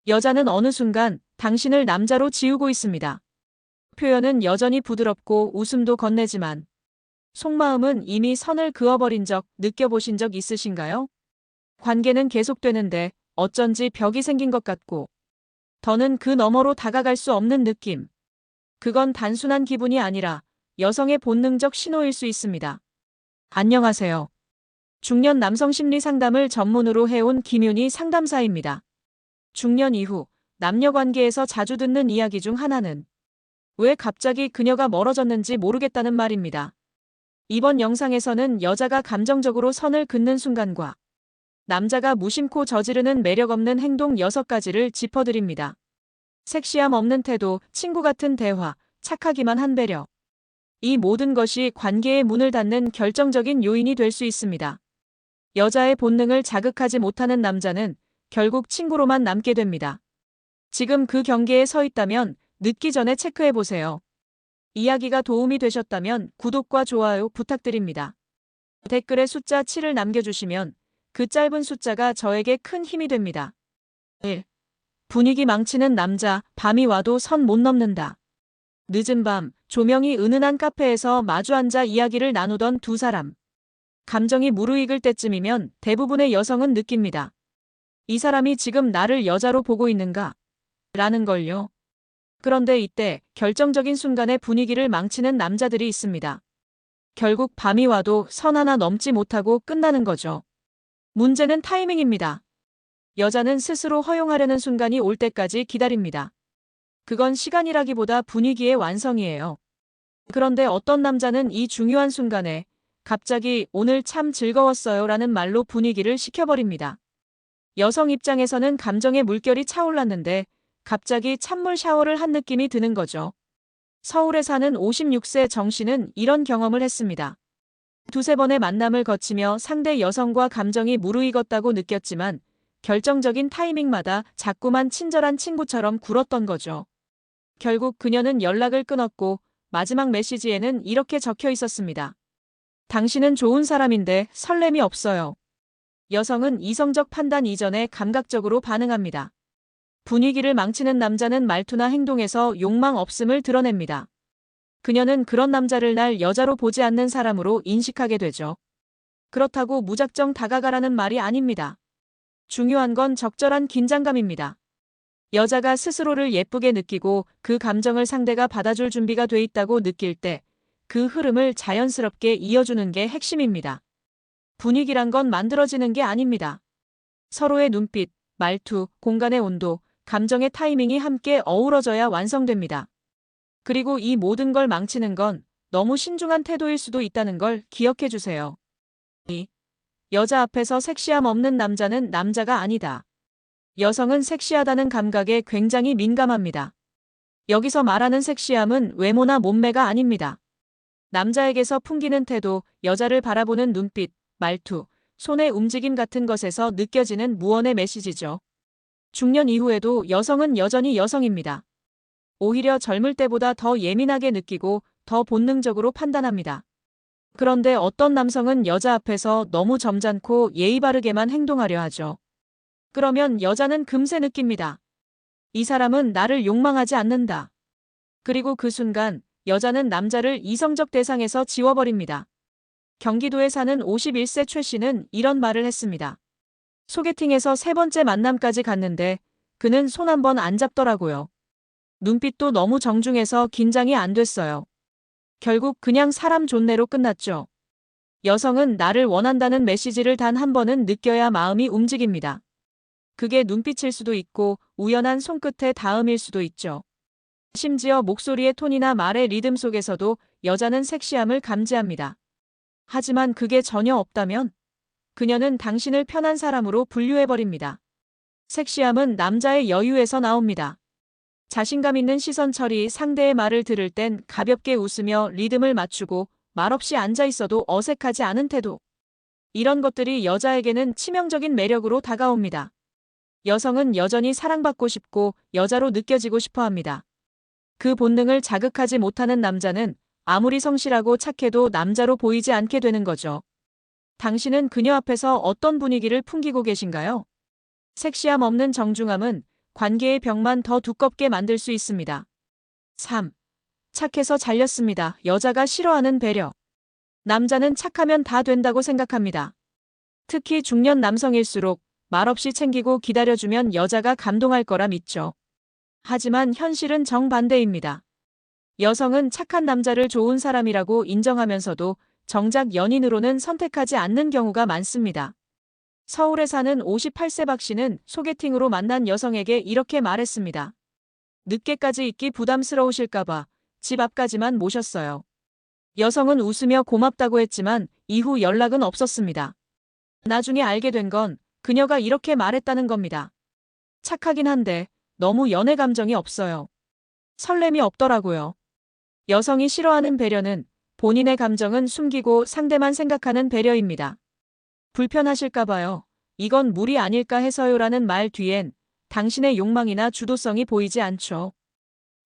여자는 어느 순간 당신을 남자로 지우고 있습니다. 표현은 여전히 부드럽고 웃음도 건네지만 속마음은 이미 선을 그어버린 적 느껴보신 적 있으신가요? 관계는 계속되는데 어쩐지 벽이 생긴 것 같고 더는 그 너머로 다가갈 수 없는 느낌. 그건 단순한 기분이 아니라 여성의 본능적 신호일 수 있습니다. 안녕하세요. 중년 남성 심리 상담을 전문으로 해온 김윤희 상담사입니다. 중년 이후 남녀 관계에서 자주 듣는 이야기 중 하나는 왜 갑자기 그녀가 멀어졌는지 모르겠다는 말입니다. 이번 영상에서는 여자가 감정적으로 선을 긋는 순간과 남자가 무심코 저지르는 매력 없는 행동 6가지를 짚어드립니다. 섹시함 없는 태도, 친구 같은 대화, 착하기만 한 배려. 이 모든 것이 관계의 문을 닫는 결정적인 요인이 될 수 있습니다. 여자의 본능을 자극하지 못하는 남자는 결국 친구로만 남게 됩니다. 지금 그 경계에 서 있다면 늦기 전에 체크해보세요. 이야기가 도움이 되셨다면 구독과 좋아요 부탁드립니다. 댓글에 숫자 7을 남겨주시면 그 짧은 숫자가 저에게 큰 힘이 됩니다. 1. 분위기 망치는 남자, 밤이 와도 선 못 넘는다. 늦은 밤, 조명이 은은한 카페에서 마주 앉아 이야기를 나누던 두 사람. 감정이 무르익을 때쯤이면 대부분의 여성은 느낍니다. 이 사람이 지금 나를 여자로 보고 있는가? 라는 걸요. 그런데 이때 결정적인 순간에 분위기를 망치는 남자들이 있습니다. 결국 밤이 와도 선 하나 넘지 못하고 끝나는 거죠. 문제는 타이밍입니다. 여자는 스스로 허용하려는 순간이 올 때까지 기다립니다. 그건 시간이라기보다 분위기의 완성이에요. 그런데 어떤 남자는 이 중요한 순간에 갑자기 오늘 참 즐거웠어요 라는 말로 분위기를 식혀버립니다. 여성 입장에서는 감정의 물결이 차올랐는데 갑자기 찬물 샤워를 한 느낌이 드는 거죠. 서울에 사는 56세 정 씨는 이런 경험을 했습니다. 두세 번의 만남을 거치며 상대 여성과 감정이 무르익었다고 느꼈지만 결정적인 타이밍마다 자꾸만 친절한 친구처럼 굴었던 거죠. 결국 그녀는 연락을 끊었고 마지막 메시지에는 이렇게 적혀 있었습니다. 당신은 좋은 사람인데 설렘이 없어요. 여성은 이성적 판단 이전에 감각적으로 반응합니다. 분위기를 망치는 남자는 말투나 행동에서 욕망 없음을 드러냅니다. 그녀는 그런 남자를 날 여자로 보지 않는 사람으로 인식하게 되죠. 그렇다고 무작정 다가가라는 말이 아닙니다. 중요한 건 적절한 긴장감입니다. 여자가 스스로를 예쁘게 느끼고 그 감정을 상대가 받아줄 준비가 돼 있다고 느낄 때 그 흐름을 자연스럽게 이어주는 게 핵심입니다. 분위기란 건 만들어지는 게 아닙니다. 서로의 눈빛, 말투, 공간의 온도, 감정의 타이밍이 함께 어우러져야 완성됩니다. 그리고 이 모든 걸 망치는 건 너무 신중한 태도일 수도 있다는 걸 기억해 주세요. 2. 여자 앞에서 섹시함 없는 남자는 남자가 아니다. 여성은 섹시하다는 감각에 굉장히 민감합니다. 여기서 말하는 섹시함은 외모나 몸매가 아닙니다. 남자에게서 풍기는 태도, 여자를 바라보는 눈빛, 말투, 손의 움직임 같은 것에서 느껴지는 무언의 메시지죠. 중년 이후에도 여성은 여전히 여성입니다. 오히려 젊을 때보다 더 예민하게 느끼고 더 본능적으로 판단합니다. 그런데 어떤 남성은 여자 앞에서 너무 점잖고 예의 바르게만 행동하려 하죠. 그러면 여자는 금세 느낍니다. 이 사람은 나를 욕망하지 않는다. 그리고 그 순간 여자는 남자를 이성적 대상에서 지워버립니다. 경기도에 사는 51세 최 씨는 이런 말을 했습니다. 소개팅에서 3번째 만남까지 갔는데 그는 손 한 번 안 잡더라고요. 눈빛도 너무 정중해서 긴장이 안 됐어요. 결국 그냥 사람 존내로 끝났죠. 여성은 나를 원한다는 메시지를 단 한 번은 느껴야 마음이 움직입니다. 그게 눈빛일 수도 있고 우연한 손끝의 닿음일 수도 있죠. 심지어 목소리의 톤이나 말의 리듬 속에서도 여자는 섹시함을 감지합니다. 하지만 그게 전혀 없다면 그녀는 당신을 편한 사람으로 분류해버립니다. 섹시함은 남자의 여유에서 나옵니다. 자신감 있는 시선 처리, 상대의 말을 들을 땐 가볍게 웃으며 리듬을 맞추고 말없이 앉아있어도 어색하지 않은 태도. 이런 것들이 여자에게는 치명적인 매력으로 다가옵니다. 여성은 여전히 사랑받고 싶고 여자로 느껴지고 싶어 합니다. 그 본능을 자극하지 못하는 남자는 아무리 성실하고 착해도 남자로 보이지 않게 되는 거죠. 당신은 그녀 앞에서 어떤 분위기를 풍기고 계신가요? 섹시함 없는 정중함은 관계의 벽만 더 두껍게 만들 수 있습니다. 3. 착해서 잘렸습니다. 여자가 싫어하는 배려. 남자는 착하면 다 된다고 생각합니다. 특히 중년 남성일수록 말없이 챙기고 기다려주면 여자가 감동할 거라 믿죠. 하지만 현실은 정반대입니다. 여성은 착한 남자를 좋은 사람이라고 인정하면서도 정작 연인으로는 선택하지 않는 경우가 많습니다. 서울에 사는 58세 박 씨는 소개팅으로 만난 여성에게 이렇게 말했습니다. 늦게까지 있기 부담스러우실까봐 집 앞까지만 모셨어요. 여성은 웃으며 고맙다고 했지만 이후 연락은 없었습니다. 나중에 알게 된 건 그녀가 이렇게 말했다는 겁니다. 착하긴 한데 너무 연애 감정이 없어요. 설렘이 없더라고요. 여성이 싫어하는 배려는 본인의 감정은 숨기고 상대만 생각하는 배려입니다. 불편하실까봐요. 이건 무리 아닐까 해서요라는 말 뒤엔 당신의 욕망이나 주도성이 보이지 않죠.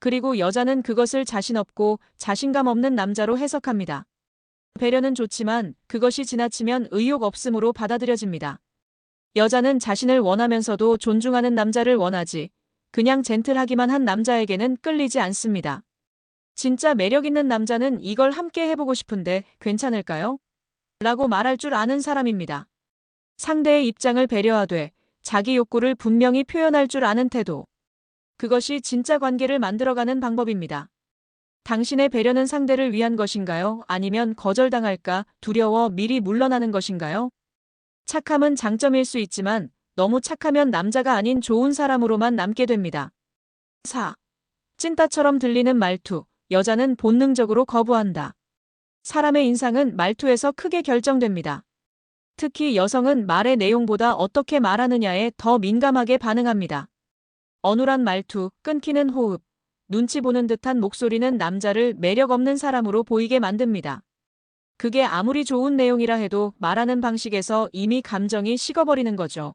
그리고 여자는 그것을 자신 없고 자신감 없는 남자로 해석합니다. 배려는 좋지만 그것이 지나치면 의욕 없음으로 받아들여집니다. 여자는 자신을 원하면서도 존중하는 남자를 원하지 그냥 젠틀하기만 한 남자에게는 끌리지 않습니다. 진짜 매력 있는 남자는 이걸 함께 해보고 싶은데 괜찮을까요? 라고 말할 줄 아는 사람입니다. 상대의 입장을 배려하되 자기 욕구를 분명히 표현할 줄 아는 태도. 그것이 진짜 관계를 만들어가는 방법입니다. 당신의 배려는 상대를 위한 것인가요? 아니면 거절당할까 두려워 미리 물러나는 것인가요? 착함은 장점일 수 있지만 너무 착하면 남자가 아닌 좋은 사람으로만 남게 됩니다. 4. 찐따처럼 들리는 말투. 여자는 본능적으로 거부한다. 사람의 인상은 말투에서 크게 결정됩니다. 특히 여성은 말의 내용보다 어떻게 말하느냐에 더 민감하게 반응합니다. 어눌한 말투, 끊기는 호흡, 눈치 보는 듯한 목소리는 남자를 매력 없는 사람으로 보이게 만듭니다. 그게 아무리 좋은 내용이라 해도 말하는 방식에서 이미 감정이 식어버리는 거죠.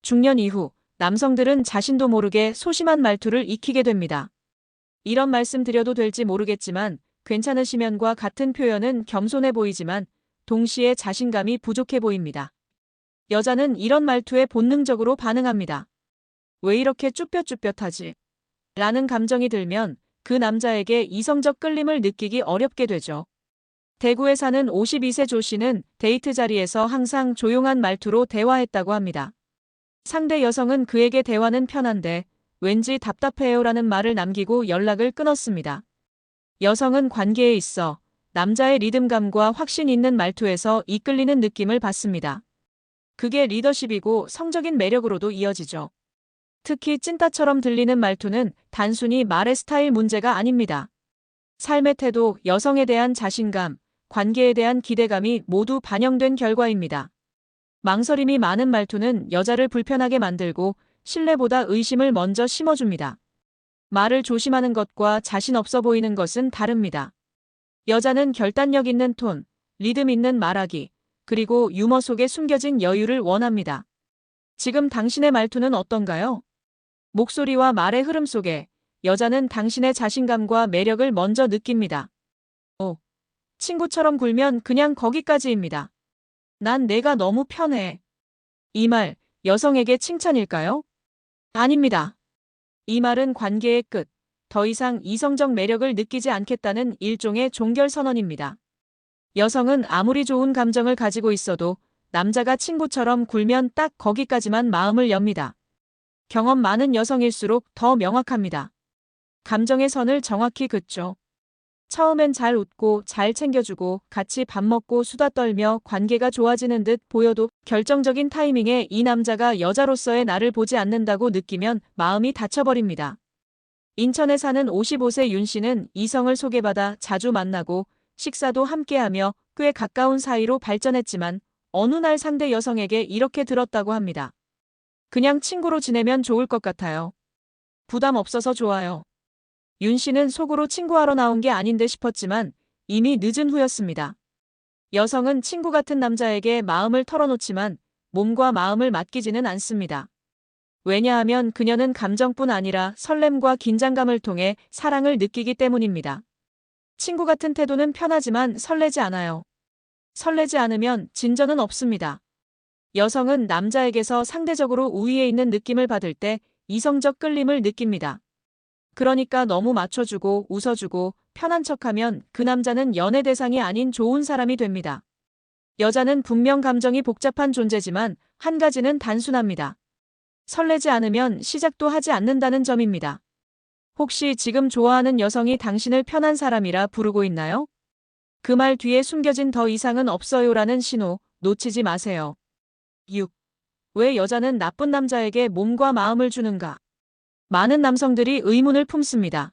중년 이후 남성들은 자신도 모르게 소심한 말투를 익히게 됩니다. 이런 말씀 드려도 될지 모르겠지만 괜찮으시면과 같은 표현은 겸손해 보이지만 동시에 자신감이 부족해 보입니다. 여자는 이런 말투에 본능적으로 반응합니다. 왜 이렇게 쭈뼛쭈뼛하지? 라는 감정이 들면 그 남자에게 이성적 끌림을 느끼기 어렵게 되죠. 대구에 사는 52세 조 씨는 데이트 자리에서 항상 조용한 말투로 대화했다고 합니다. 상대 여성은 그에게 대화는 편한데 왠지 답답해요라는 말을 남기고 연락을 끊었습니다. 여성은 관계에 있어 남자의 리듬감과 확신 있는 말투에서 이끌리는 느낌을 받습니다. 그게 리더십이고 성적인 매력으로도 이어지죠. 특히 찐따처럼 들리는 말투는 단순히 말의 스타일 문제가 아닙니다. 삶의 태도, 여성에 대한 자신감, 관계에 대한 기대감이 모두 반영된 결과입니다. 망설임이 많은 말투는 여자를 불편하게 만들고 신뢰보다 의심을 먼저 심어줍니다. 말을 조심하는 것과 자신 없어 보이는 것은 다릅니다. 여자는 결단력 있는 톤, 리듬 있는 말하기, 그리고 유머 속에 숨겨진 여유를 원합니다. 지금 당신의 말투는 어떤가요? 목소리와 말의 흐름 속에 여자는 당신의 자신감과 매력을 먼저 느낍니다. 친구처럼 굴면 그냥 거기까지입니다. 난 내가 너무 편해. 이 말, 여성에게 칭찬일까요? 아닙니다. 이 말은 관계의 끝, 더 이상 이성적 매력을 느끼지 않겠다는 일종의 종결 선언입니다. 여성은 아무리 좋은 감정을 가지고 있어도 남자가 친구처럼 굴면 딱 거기까지만 마음을 엽니다. 경험 많은 여성일수록 더 명확합니다. 감정의 선을 정확히 긋죠. 처음엔 잘 웃고 잘 챙겨주고 같이 밥 먹고 수다 떨며 관계가 좋아지는 듯 보여도 결정적인 타이밍에 이 남자가 여자로서의 나를 보지 않는다고 느끼면 마음이 닫혀버립니다. 인천에 사는 55세 윤 씨는 이성을 소개받아 자주 만나고 식사도 함께하며 꽤 가까운 사이로 발전했지만 어느 날 상대 여성에게 이렇게 들었다고 합니다. 그냥 친구로 지내면 좋을 것 같아요. 부담 없어서 좋아요. 윤 씨는 속으로 친구하러 나온 게 아닌데 싶었지만 이미 늦은 후였습니다. 여성은 친구 같은 남자에게 마음을 털어놓지만 몸과 마음을 맡기지는 않습니다. 왜냐하면 그녀는 감정뿐 아니라 설렘과 긴장감을 통해 사랑을 느끼기 때문입니다. 친구 같은 태도는 편하지만 설레지 않아요. 설레지 않으면 진전은 없습니다. 여성은 남자에게서 상대적으로 우위에 있는 느낌을 받을 때 이성적 끌림을 느낍니다. 그러니까 너무 맞춰주고 웃어주고 편한 척하면 그 남자는 연애 대상이 아닌 좋은 사람이 됩니다. 여자는 분명 감정이 복잡한 존재지만 한 가지는 단순합니다. 설레지 않으면 시작도 하지 않는다는 점입니다. 혹시 지금 좋아하는 여성이 당신을 편한 사람이라 부르고 있나요? 그 말 뒤에 숨겨진 더 이상은 없어요라는 신호 놓치지 마세요. 6. 왜 여자는 나쁜 남자에게 몸과 마음을 주는가? 많은 남성들이 의문을 품습니다.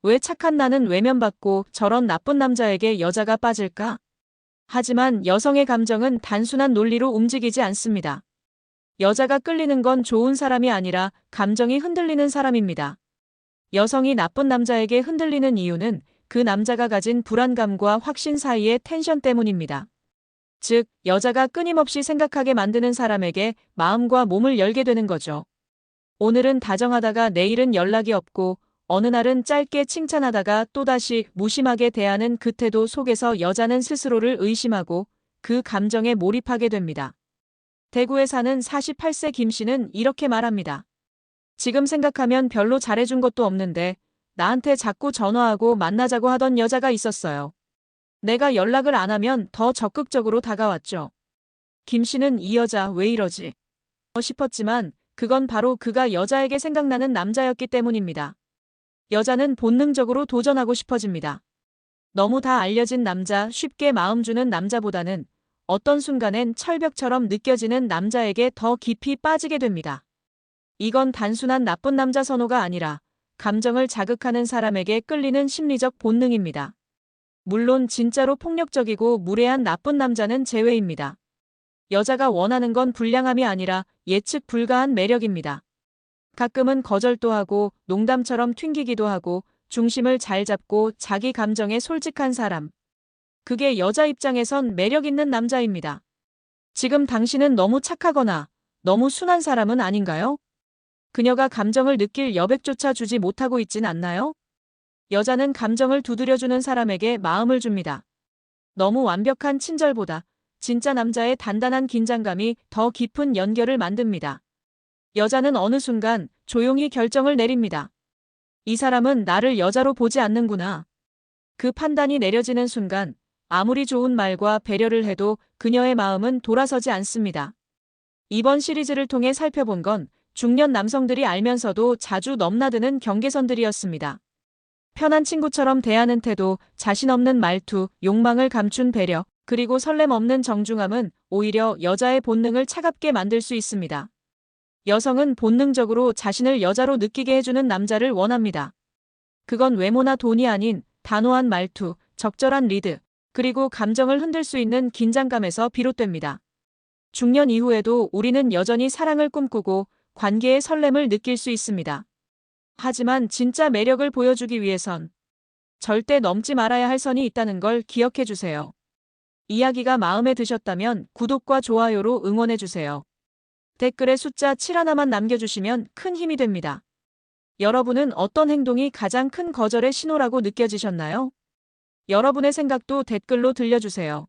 왜 착한 나는 외면받고 저런 나쁜 남자에게 여자가 빠질까? 하지만 여성의 감정은 단순한 논리로 움직이지 않습니다. 여자가 끌리는 건 좋은 사람이 아니라 감정이 흔들리는 사람입니다. 여성이 나쁜 남자에게 흔들리는 이유는 그 남자가 가진 불안감과 확신 사이의 텐션 때문입니다. 즉, 여자가 끊임없이 생각하게 만드는 사람에게 마음과 몸을 열게 되는 거죠. 오늘은 다정하다가 내일은 연락이 없고 어느 날은 짧게 칭찬하다가 또다시 무심하게 대하는 그 태도 속에서 여자는 스스로를 의심하고 그 감정에 몰입하게 됩니다. 대구에 사는 48세 김 씨는 이렇게 말합니다. 지금 생각하면 별로 잘해준 것도 없는데 나한테 자꾸 전화하고 만나자고 하던 여자가 있었어요. 내가 연락을 안 하면 더 적극적으로 다가왔죠. 김 씨는 이 여자 왜 이러지? 싶었지만 그건 바로 그가 여자에게 생각나는 남자였기 때문입니다. 여자는 본능적으로 도전하고 싶어집니다. 너무 다 알려진 남자, 쉽게 마음 주는 남자보다는 어떤 순간엔 철벽처럼 느껴지는 남자에게 더 깊이 빠지게 됩니다. 이건 단순한 나쁜 남자 선호가 아니라 감정을 자극하는 사람에게 끌리는 심리적 본능입니다. 물론 진짜로 폭력적이고 무례한 나쁜 남자는 제외입니다. 여자가 원하는 건 불량함이 아니라 예측 불가한 매력입니다. 가끔은 거절도 하고 농담처럼 튕기기도 하고 중심을 잘 잡고 자기 감정에 솔직한 사람. 그게 여자 입장에선 매력 있는 남자입니다. 지금 당신은 너무 착하거나 너무 순한 사람은 아닌가요? 그녀가 감정을 느낄 여백조차 주지 못하고 있진 않나요? 여자는 감정을 두드려주는 사람에게 마음을 줍니다. 너무 완벽한 친절보다 진짜 남자의 단단한 긴장감이 더 깊은 연결을 만듭니다. 여자는 어느 순간 조용히 결정을 내립니다. 이 사람은 나를 여자로 보지 않는구나. 그 판단이 내려지는 순간 아무리 좋은 말과 배려를 해도 그녀의 마음은 돌아서지 않습니다. 이번 시리즈를 통해 살펴본 건 중년 남성들이 알면서도 자주 넘나드는 경계선들이었습니다. 편한 친구처럼 대하는 태도, 자신 없는 말투, 욕망을 감춘 배려, 그리고 설렘 없는 정중함은 오히려 여자의 본능을 차갑게 만들 수 있습니다. 여성은 본능적으로 자신을 여자로 느끼게 해주는 남자를 원합니다. 그건 외모나 돈이 아닌 단호한 말투, 적절한 리드, 그리고 감정을 흔들 수 있는 긴장감에서 비롯됩니다. 중년 이후에도 우리는 여전히 사랑을 꿈꾸고 관계의 설렘을 느낄 수 있습니다. 하지만 진짜 매력을 보여주기 위해선 절대 넘지 말아야 할 선이 있다는 걸 기억해 주세요. 이야기가 마음에 드셨다면 구독과 좋아요로 응원해 주세요. 댓글에 숫자 7 하나만 남겨주시면 큰 힘이 됩니다. 여러분은 어떤 행동이 가장 큰 거절의 신호라고 느껴지셨나요? 여러분의 생각도 댓글로 들려주세요.